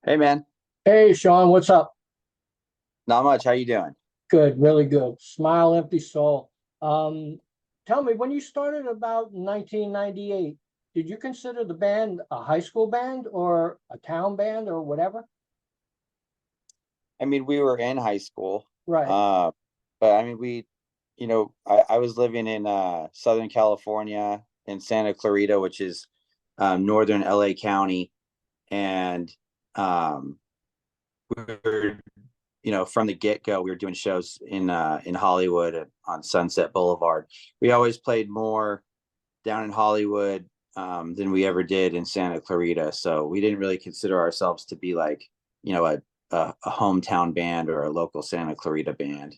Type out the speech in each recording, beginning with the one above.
Hey man, Hey, Sean, what's up? not much. How you doing? Good, really good. Smile, empty soul. Um, Tell me, when you started about 1998, did you consider the band a high school band or a town band or whatever? I mean, we were in high school, Right, uh, but I mean, I was living in Southern California in Santa Clarita, which is northern LA County, and um, we were, from the get-go, we were doing shows in Hollywood on Sunset Boulevard. We always played more down in Hollywood than we ever did in Santa Clarita. So we didn't really consider ourselves to be like, a hometown band or a local Santa Clarita band.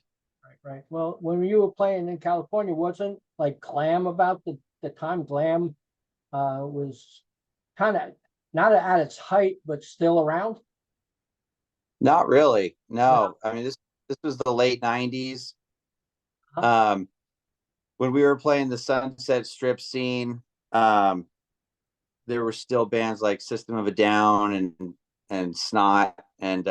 right. Well, when you were playing in California, wasn't like glam about the time glam was kind of not at its height, but still around? Not really. No. No. I mean, this was the late 90s. Huh? Um, when we were playing the Sunset Strip scene, um, there were still bands like System of a Down and Snot and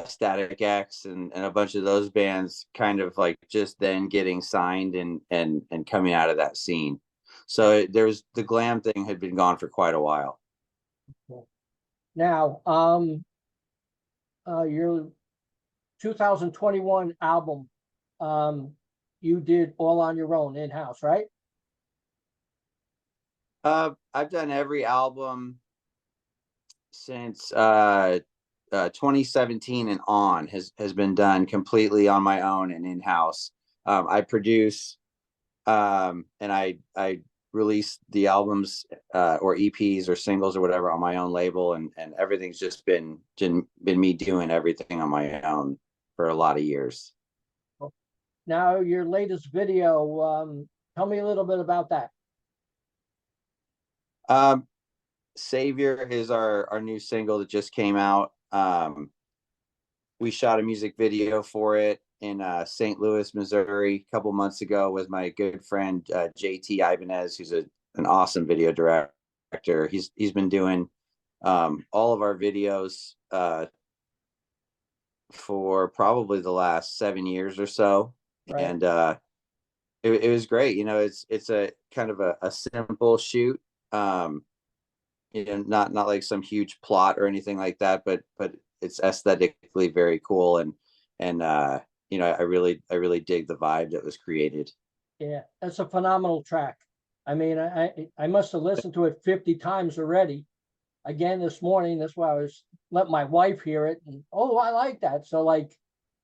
Static X and a bunch of those bands kind of like just then getting signed and coming out of that scene. So there's the glam thing had been gone for quite a while. Now, your 2021 album, um, you did all on your own in-house, right? I've done every album since 2017 and on has been done completely on my own and in house. I produce and I release the albums or EPs or singles or whatever on my own label, and everything's just been me doing everything on my own for a lot of years. Now, your latest video, tell me a little bit about that. Um, Savior is our new single that just came out. We shot a music video for it in St. Louis, Missouri, a couple months ago with my good friend JT Ibanez, who's an awesome video director. He's been doing all of our videos for probably the last 7 years or so, Right. and it was great. It's a kind of a simple shoot. Um, not like some huge plot or anything like that, but it's aesthetically very cool, and I really dig the vibe that was created. Yeah, that's a phenomenal track. I mean, I must have listened to it 50 times already. Again this morning. That's why I was let my wife hear it. And oh, I like that. So like,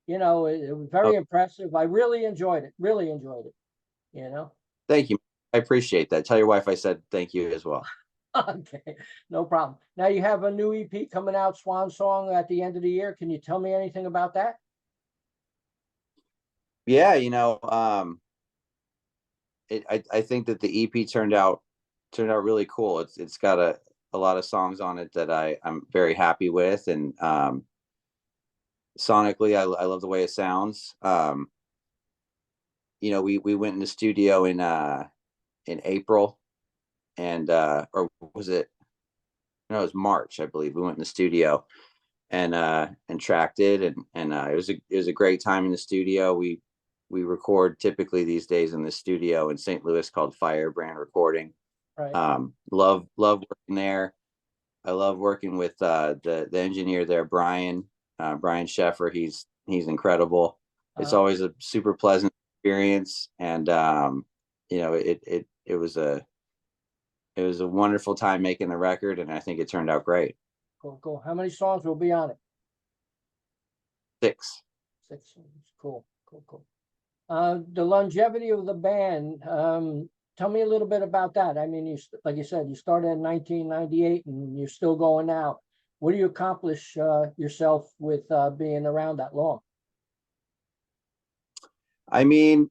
it was Oh, very impressive. I really enjoyed it. Really enjoyed it, you know. thank you. I appreciate that. Tell your wife I said thank you as well. Okay, no problem. Now you have a new EP coming out, Swan Song, at the end of the year. Can you tell me anything about that? Yeah, I think that the EP turned out really cool. It's got a lot of songs on it that I'm very happy with, and sonically I love the way it sounds. We went in the studio in April, and or was it, no, it was March, I believe. We went in the studio and tracked it, and it was a great time in the studio. We record typically these days in the studio in St. Louis called Firebrand Recording. Right. Love working there. I love working with the engineer there, Brian Sheffer. He's incredible. It's Uh, always a super pleasant experience, and it was a wonderful time making the record, and I think it turned out great. cool, cool. How many songs will be on it? 6. Six songs. Cool, cool, cool. The longevity of the band. Tell me a little bit about that. I mean, like you said, you started in 1998 and you're still going now. What do you accomplish yourself with being around that long? I mean,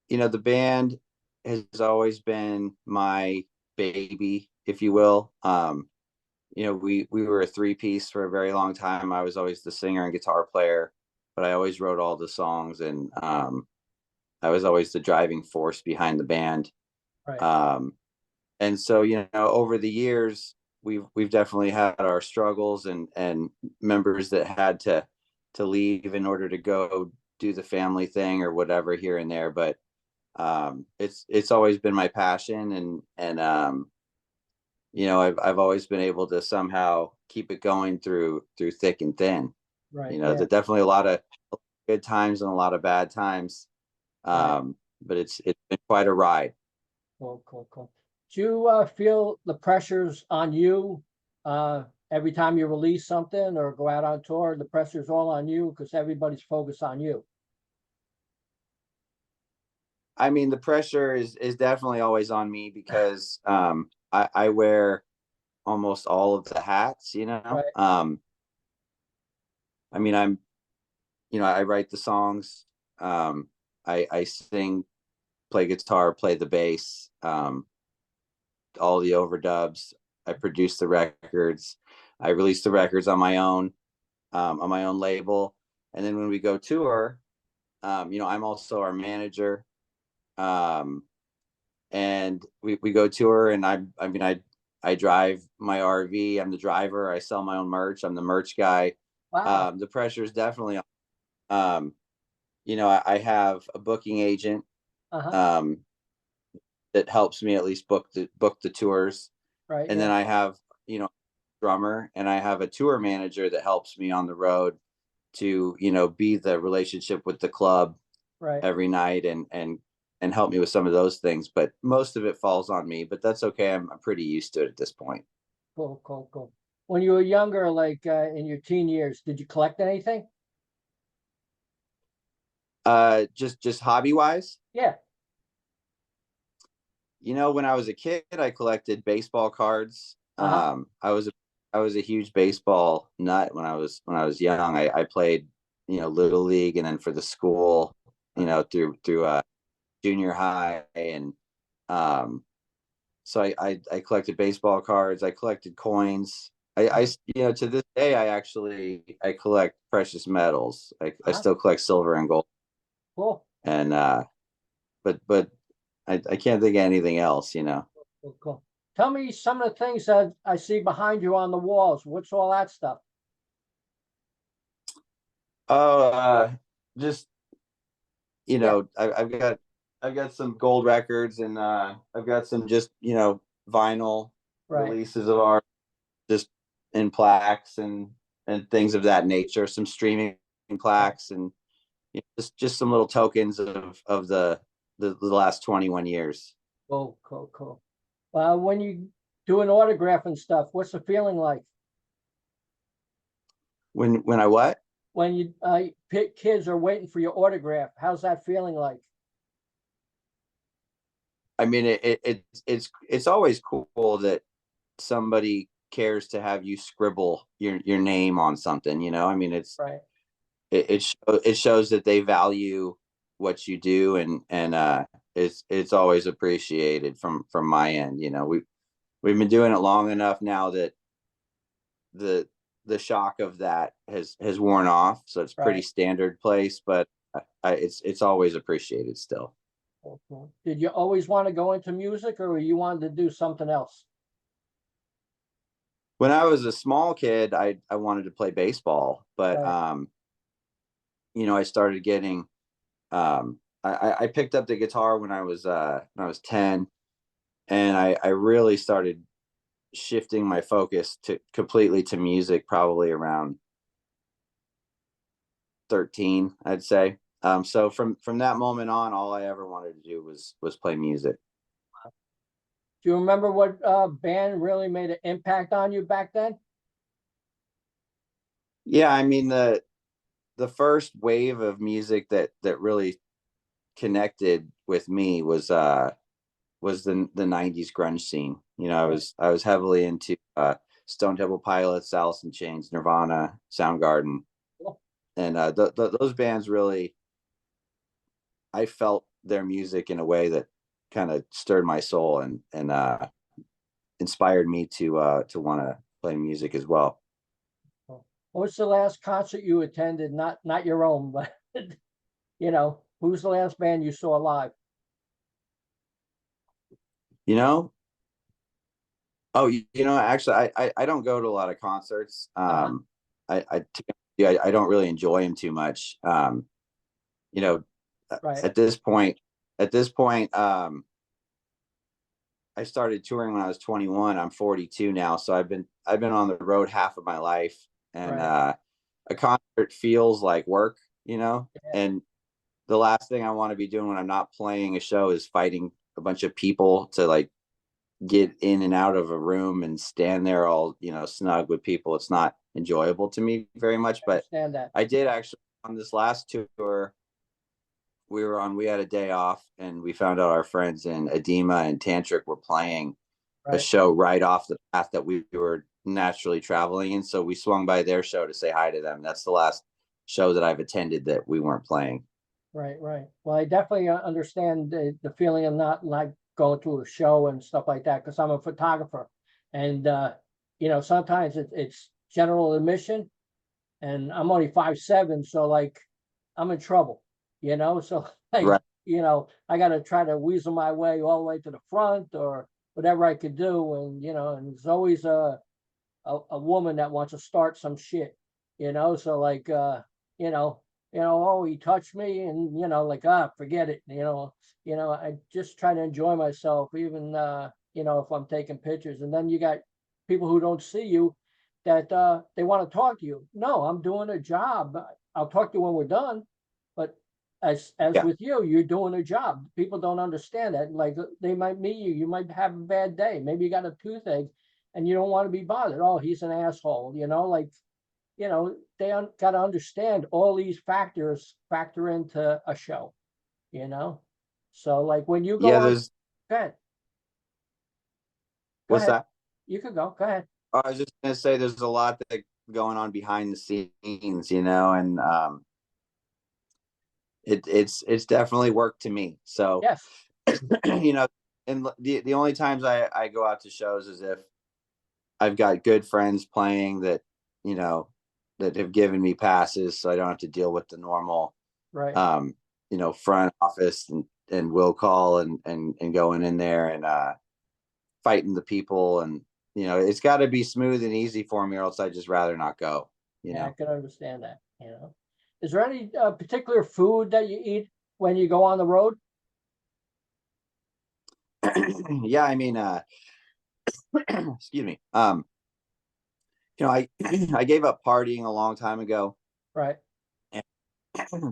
the band has always been my baby, if you will. We were a three-piece for a very long time. I was always the singer and guitar player, but I always wrote all the songs, and I was always the driving force behind the band. Right. Um, and so, over the years, we've definitely had our struggles and members that had to leave in order to go do the family thing or whatever here and there. But it's always been my passion, and I've always been able to somehow keep it going through thick and thin. Right. There's definitely a lot of good times and a lot of bad times. Right. But it's been quite a ride. Cool, cool, cool. Do you feel the pressures on you every time you release something or go out on tour? The pressure's all on you because everybody's focused on you. I mean, the pressure is definitely always on me because I wear almost all of the hats, Right. I mean, I write the songs, I sing, play guitar, play the bass, all the overdubs. I produce the records. I release the records on my own label. And then when we go tour, I'm also our manager. Um, and we go tour, and I drive my RV. I'm the driver. I sell my own merch. I'm the merch guy. Wow. The pressure is definitely on. Um, I have a booking agent Uh-huh. um, that helps me at least book the tours, Right. and then Yeah. I have drummer, and I have a tour manager that helps me on the road to be the relationship with the club Right. every night and help me with some of those things. But most of it falls on me, but that's okay. I'm pretty used to it at this point. Cool, cool, cool. When you were younger, like in your teen years, did you collect anything? Just hobby wise, Yeah. when I was a kid, I collected baseball cards. Uh-huh. I was a huge baseball nut when I was young. I played little league, and then for the school, through junior high, and um so I collected baseball cards. I collected coins. To this day, I collect precious metals. I Uh-huh. still collect silver and gold, Cool. and but I can't think of anything else. Cool, cool. Tell me some of the things that I see behind you on the walls. What's all that stuff? Oh, just Yeah. I've got some gold records, and I've got some just vinyl Right. releases of art, just in plaques and things of that nature. Some streaming Right. plaques, and just some little tokens of the last 21 years. Cool, cool, cool. When you do an autograph and stuff, what's the feeling like? When I what? When you kids are waiting for your autograph, how's that feeling like? I mean, it's always cool that somebody cares to have you scribble your name on something. I mean, Right. it shows that they value what you do, and it's always appreciated from my end. We've been doing it long enough now that the the shock of that has worn off, so it's pretty Right. standard place, but it's always appreciated still. Cool, cool. Did you always want to go into music or you wanted to do something else? When I was a small kid, I wanted to play baseball, but Right. I started getting I picked up the guitar when I was 10, and I really started shifting my focus to completely to music probably around 13, I'd say. So from that moment on, all I ever wanted to do was play music. Do you remember what band really made an impact on you back then? Yeah, I mean, the first wave of music that really connected with me was the 90s grunge scene. Right. I was heavily into Stone Temple Pilots, Alice in Chains, Nirvana, Soundgarden, Cool. and those bands really, I felt their music in a way that kind of stirred my soul and inspired me to want to play music as well. Cool. What's the last concert you attended? Not your own, but who's the last band you saw live? You know, Oh, actually, I don't go to a lot of concerts. Uh-huh. To be honest, I don't really enjoy them too much. You know, Right, at this point, at this point, I started touring when I was 21. I'm 42 now, so I've been on the road half of my life, and right. a concert feels like work, Yeah, and the last thing I want to be doing when I'm not playing a show is fighting a bunch of people to like get in and out of a room and stand there all, snug with people. It's not enjoyable to me very much, I but understand that. I did actually on this last tour we had a day off and we found out our friends in Edema and Tantric were playing a Right, show right off the path that we were naturally traveling in. So we swung by their show to say hi to them. That's the last show that I've attended that we weren't playing. right, right. Well, I definitely understand the feeling of not like going to a show and stuff like that because I'm a photographer, and sometimes it's general admission, and I'm only 5'7", so like I'm in trouble, So like, Right. I got to try to weasel my way all the way to the front or whatever I could do, and there's always a woman that wants to start some shit, So like, you know, oh, he touched me, and like, forget it, I just try to enjoy myself, even if I'm taking pictures, and then you got people who don't see you that they want to talk to you. No, I'm doing a job. I'll talk to you when we're done, but as Yeah. with you, you're doing a job. People don't understand that. Like they might meet you, you might have a bad day. Maybe you got a toothache and you don't want to be bothered. Oh, he's an asshole, like, they got to understand all these factors factor into a show, you know. So like when you go Yeah. on, go ahead, go What's ahead. that? You could go ahead. I was just going to say there's a lot that going on behind the scenes, and it's definitely work to me. So, Yes, you know, and the only times I go out to shows is if I've got good friends playing you know, that have given me passes, so I don't have to deal with the normal, right. um, front office and will call and going in there and fighting the people, and it's got to be smooth and easy for me, or else I just rather not go. You Yeah, I know. can understand that. Is there any particular food that you eat when you go on the road? Yeah, I mean, excuse me. I I gave up partying a long time ago, Right, and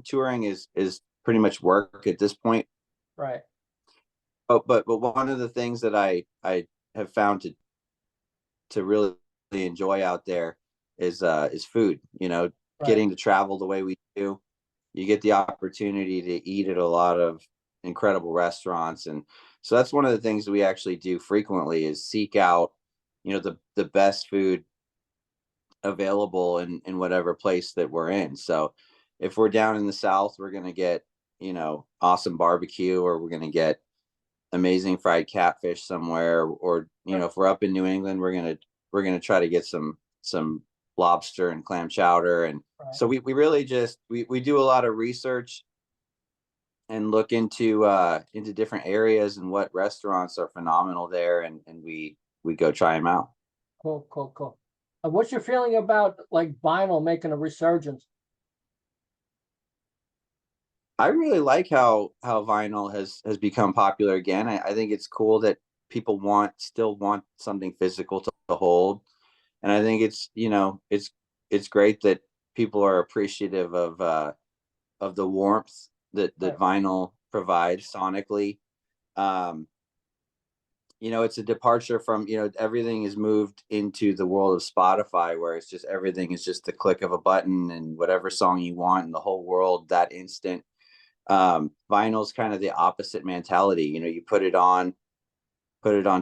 touring is pretty much work at this point. right, But one of the things that I have found to really enjoy out there is food. right. Getting to travel the way we do, you get the opportunity to eat at a lot of incredible restaurants, and so that's one of the things that we actually do frequently is seek out the best food available in whatever place that we're in. So if we're down in the South, we're going to get, awesome barbecue, or we're going to get amazing fried catfish somewhere, or, if we're up in New England, we're going to try to get some lobster and clam chowder. And Right. so we really just, we do a lot of research and look into different areas and what restaurants are phenomenal there. And we go try them out. Cool, cool, cool. What's your feeling about like vinyl making a resurgence? I really like how vinyl has become popular again. I think it's cool that people still want something physical to hold, and I think it's great that people are appreciative of the warmth that Right, vinyl provides sonically. Um, it's a departure from everything is moved into the world of Spotify, where it's just everything is just the click of a button and whatever song you want in the whole world that instant. Vinyl's kind of the opposite mentality. You put it on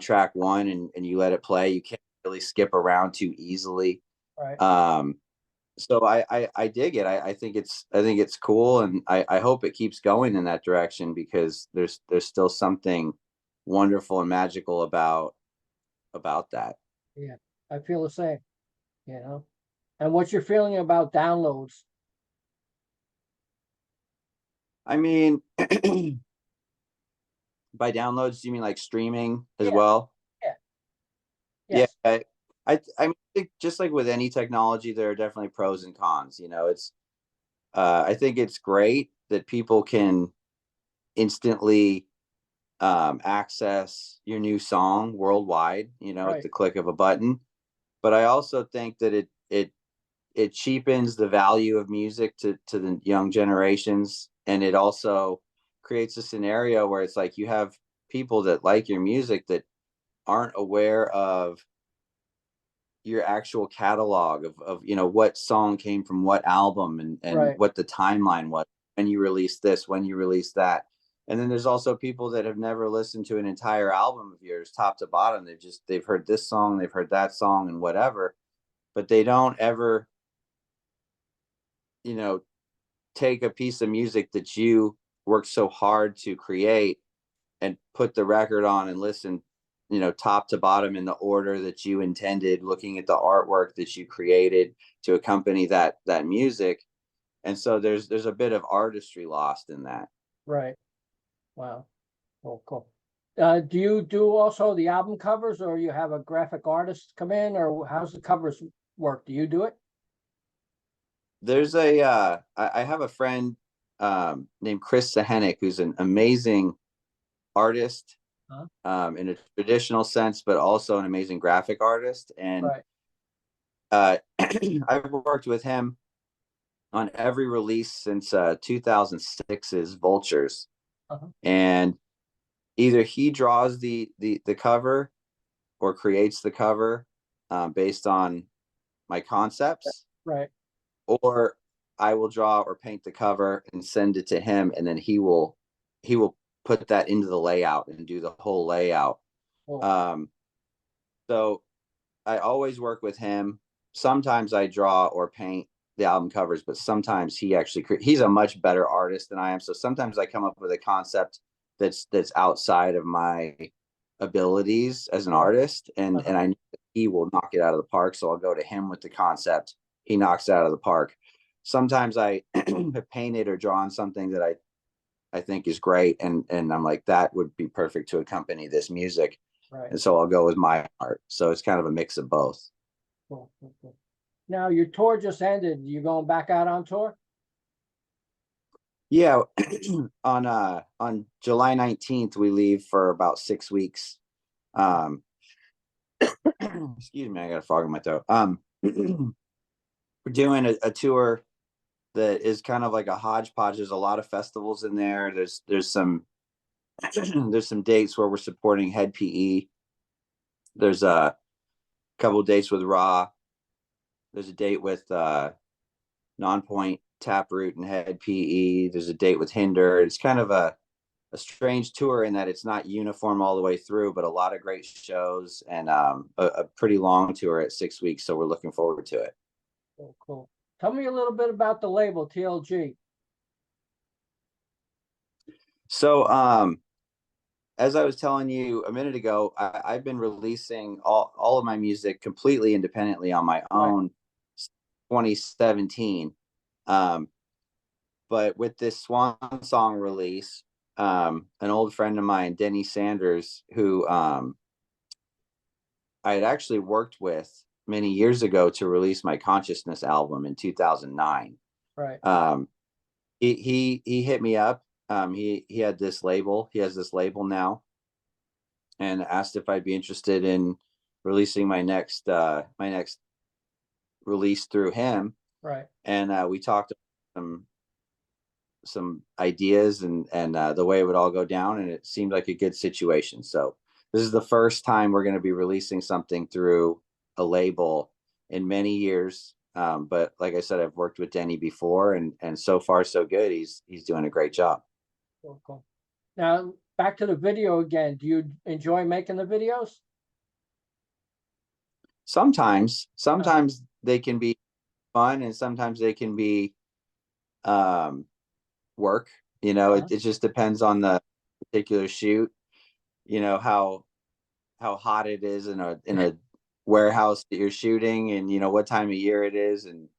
track one, and you let it play. You can't really skip around too easily. right. um so I dig it. I think it's cool, and I hope it keeps going in that direction, because there's still something wonderful and magical about that. Yeah, I feel the same, you know. And what's your feeling about downloads? I mean, by downloads, do you mean like streaming as Yeah, well? yeah, Yeah, Yes, I mean, I think just like with any technology, there are definitely pros and cons. You know, it's I think it's great that people can instantly access your new song worldwide, you know, at right, the click of a button. But I also think that it cheapens the value of music to the young generations, and it also creates a scenario where it's like you have people that like your music that aren't aware of your actual catalog of you know what song came from what album and right, what the timeline was when you released this, when you released that. And then there's also people that have never listened to an entire album of yours top to bottom. They've heard this song, they've heard that song and whatever, but they don't ever, you know, take a piece of music that you worked so hard to create and put the record on and listen, you know, top to bottom in the order that you intended, looking at the artwork that you created to accompany that music. And so there's a bit of artistry lost in that. right. Wow. Oh, cool. Do you do also the album covers, or you have a graphic artist come in, or how's the covers work? Do you do it? There's I have a friend named Chris Sahenik, who's an amazing artist Huh? in a traditional sense, but also an amazing graphic artist. And Right. I've worked with him on every release since 2006's Vultures. Uh-huh. And either he draws the cover or creates the cover based on my concepts, Right. or I will draw or paint the cover and send it to him, and then he will put that into the layout and do the whole layout. Cool. Um, so I always work with him. Sometimes I draw or paint the album covers, but sometimes he's a much better artist than I am. So sometimes I come up with a concept that's outside of my abilities as an Right. artist, and Uh-huh. I know that he will knock it out of the park. So I'll go to him with the concept. He knocks it out of the park. Sometimes I have painted or drawn something that I think is great, and I'm like, that would be perfect to accompany this music. Right. And so I'll go with my art. So it's kind of a mix of both. Cool. Cool. Cool. Now your tour just ended. You going back out on tour? Yeah, on July 19th we leave for about 6 weeks. Um excuse me, I got a frog in my throat. We're doing a tour that is kind of like a hodgepodge. There's a lot of festivals in there. There's some there's some dates where we're supporting Head PE. There's a couple of dates with Raw. There's a date with Nonpoint, Taproot, and Head PE. There's a date with Hinder. It's kind of a strange tour in that it's not uniform all the way through, but a lot of great shows and a pretty long tour at 6 weeks. So we're looking forward to it. Cool. Cool. Tell me a little bit about the label TLG. So as I was telling you a minute ago, I've been releasing all of my music completely independently on my Right. own 2017. Um, but with this Swan Song release, an old friend of mine, Denny Sanders, who I had actually worked with many years ago to release my Consciousness album in 2009. Right. Um, he hit me up. He had this label. He has this label now, and asked if I'd be interested in releasing my next release through him. Right. And we talked about some ideas and the way it would all go down, and it seemed like a good situation. So this is the first time we're going to be releasing something through a label in many years. But like I said, I've worked with Denny before, and so far so good. He's doing a great job. Cool. Cool. Now back to the video again. Do you enjoy making the videos? Uh-huh. Sometimes they can be fun, and sometimes they can be um, work. You know, Uh-huh. it just depends on the particular shoot. You know how hot it is in a warehouse that you're shooting, and you know what time of year it is, and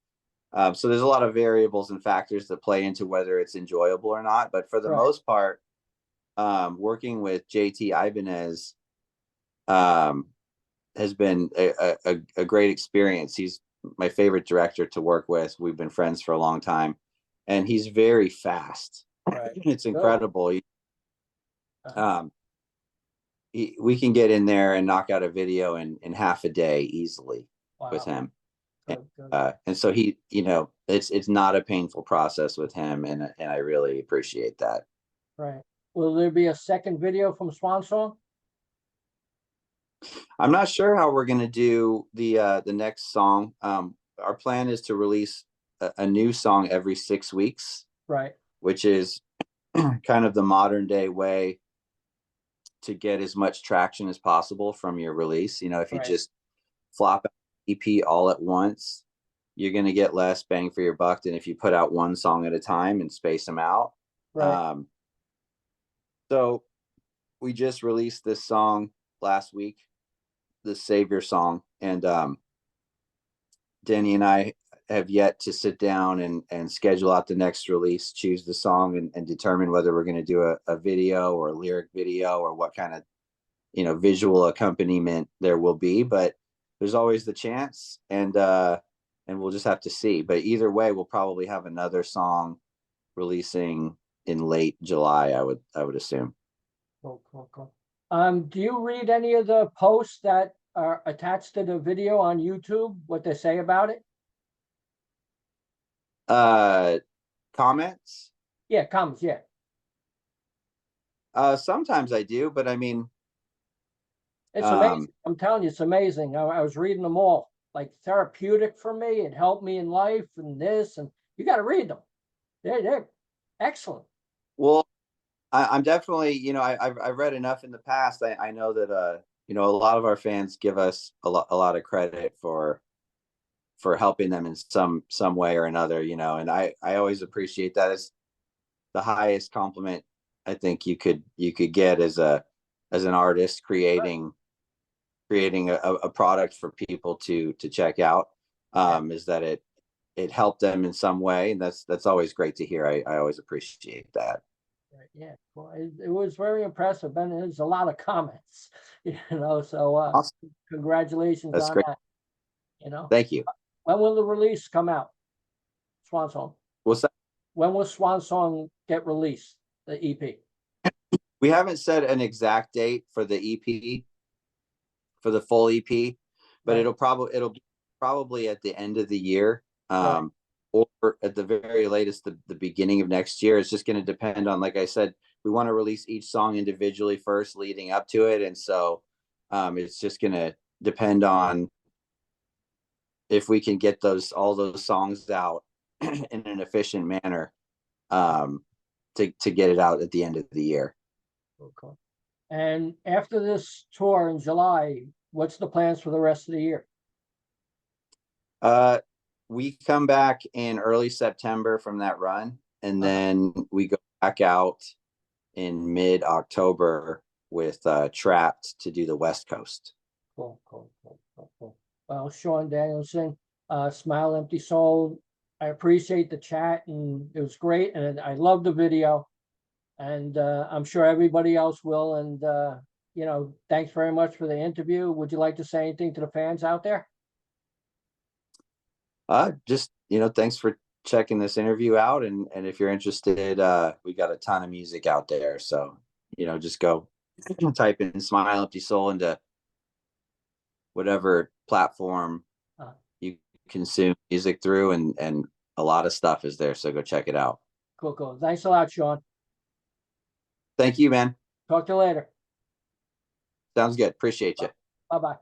so there's a lot of variables and factors that play into whether it's enjoyable or not. But for the Right. most part, working with JT Ibanez, um, has been a great experience. He's my favorite director to work with. We've been friends for a long time, and he's very fast. Right. It's incredible. Uh-huh. We can get in there and knock out a video in half a day easily with Wow. him. Good, good. And so he, it's not a painful process with him, and I really appreciate that. Right. Will there be a second video from Swan Song? I'm not sure how we're gonna do the next song. Our plan is to release a new song every 6 weeks, Right. which is kind of the modern day way to get as much traction as possible from your release. If you Right. just flop out EP all at once, you're going to get less bang for your buck than if you put out one song at a time and space them out. Right. So we just released this song last week, the Savior song, and Danny and I have yet to sit down and schedule out the next release, choose the song, and determine whether we're going to do a video or a lyric video or what kind of visual accompaniment there will be. But there's always the chance, and we'll just have to see. But either way, we'll probably have another song releasing in late July, I would assume. Cool, cool, cool. Do you read any of the posts that are attached to the video on YouTube, what they say about it? Comments? Yeah, comments, yeah. Sometimes I do, but I mean, It's amazing. I'm telling you, it's amazing. I was reading them all, like therapeutic for me. It helped me in life and this, and you got to read them. They're excellent. well, I'm definitely, I've read enough in the past. I know that, a lot of our fans give us a lot of credit for helping them in some way or another, and I always appreciate that. It's the highest compliment I think you could get as an artist creating a product for people to check out, is that it helped them in some way, and that's always great to hear. I always appreciate that. Right, yeah, well, it was very impressive, and there's a lot of comments, so Awesome. congratulations That's on great. that. Thank you. When will the release come out? Swan Song. What's that? When will Swan Song get released, the EP? We haven't set an exact date for the EP, for the full EP, but Right. it'll be probably at the end of the year, Right. or at the very latest the beginning of next year. It's just going to depend on, like I said, we want to release each song individually first leading up to it, and so it's just going to depend on if we can get all those songs out in an efficient manner, to get it out at the end of the year. Okay. And after this tour in July, what's the plans for the rest of the year? We come back in early September from that run, and then we go back out in mid-October with Trapped to do the West Coast. Cool, cool, cool, cool, cool. Well, Sean Danielsen, Smile Empty Soul, I appreciate the chat, and it was great, and I love the video, and I'm sure everybody else will. And thanks very much for the interview. Would you like to say anything to the fans out there? Just thanks for checking this interview out, and if you're interested, we got a ton of music out there, so just go type in Smile Empty Soul into whatever platform you consume music through, and a lot of stuff is there, so go check it out. Cool, cool. Thanks a lot, Sean. Thank you, man. Talk to you later. Sounds good. Appreciate you. Bye-bye.